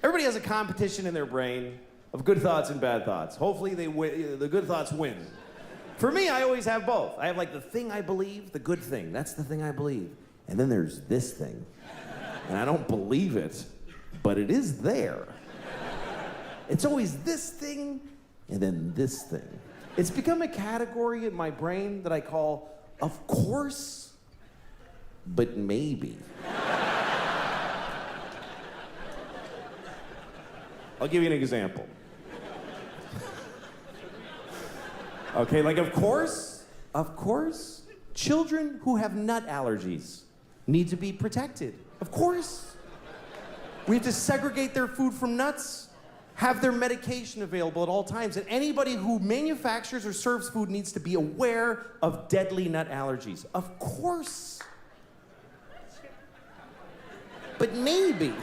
Everybody has a competition in their brain of good thoughts and bad thoughts. Hopefully the good thoughts win. For me, I always have both. I have like the thing I believe, the good thing. That's the thing I believe. And then there's this thing. And I don't believe it, but it is there. It's always this thing and then this thing. It's become a category in my brain that I call, of course, but maybe. I'll give you an example. Okay, like of course, children who have nut allergies need to be protected. Of course. We have to segregate their food from nuts, have their medication available at all times, and anybody who manufactures or serves food needs to be aware of deadly nut allergies. Of course. But maybe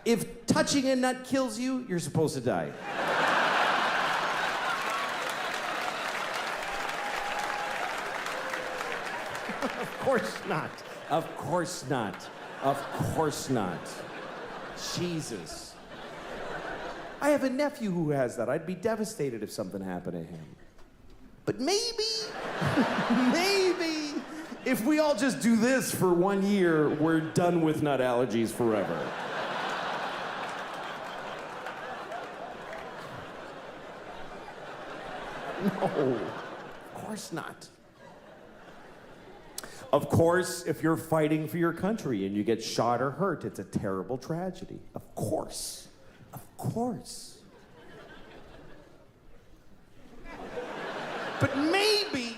if touching a nut kills you, you're supposed to die. Of course not. Of course not. Of course not. Jesus. I have a nephew who has that. I'd be devastated if something happened to him. But maybe, if we all just do this for 1 year, we're done with nut allergies forever. No, of course not. Of course, if you're fighting for your country and you get shot or hurt, it's a terrible tragedy. Of course. Of course. But maybe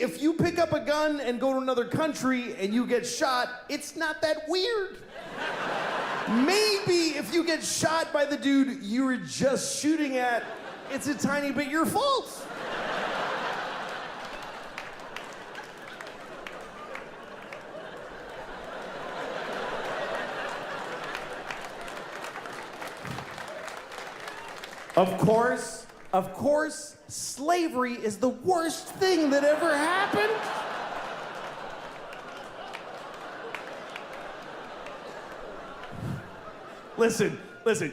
if you pick up a gun and go to another country and you get shot, it's not that weird. Maybe if you get shot by the dude you were just shooting at, it's a tiny bit your fault. Of course, slavery is the worst thing that ever happened. Listen,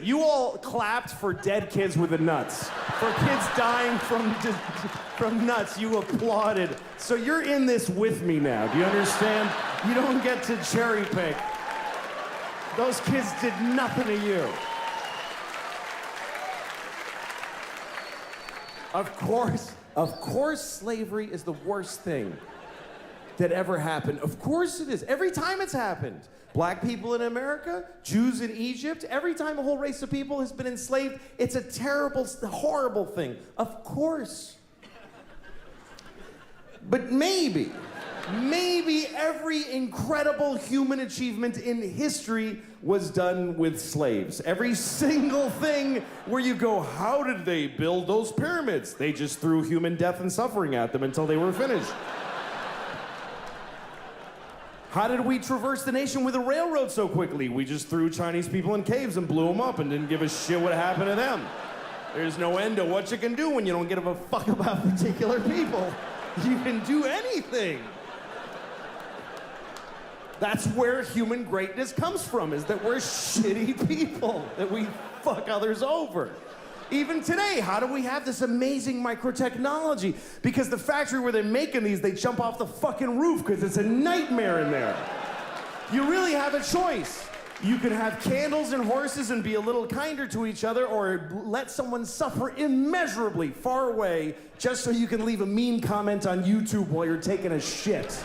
you all clapped for dead kids with the nuts. For kids dying from nuts, you applauded. So you're in this with me now, do you understand? You don't get to cherry pick. Those kids did nothing to you. Of course, slavery is the worst thing that ever happened. Of course it is. Every time it's happened. Black people in America, Jews in Egypt, every time a whole race of people has been enslaved, it's a terrible, horrible thing. Of course. But maybe every incredible human achievement in history was done with slaves. Every single thing where you go, how did they build those pyramids? They just threw human death and suffering at them until they were finished. How did we traverse the nation with a railroad so quickly? We just threw Chinese people in caves and blew them up and didn't give a shit what happened to them. There's no end to what you can do when you don't give a fuck about particular people. You can do anything. That's where human greatness comes from, is that we're shitty people, that we fuck others over. Even today, how do we have this amazing microtechnology? Because the factory where they're making these, they jump off the fucking roof because it's a nightmare in there. You really have a choice. You can have candles and horses and be a little kinder to each other, or let someone suffer immeasurably far away just so you can leave a mean comment on YouTube while you're taking a shit.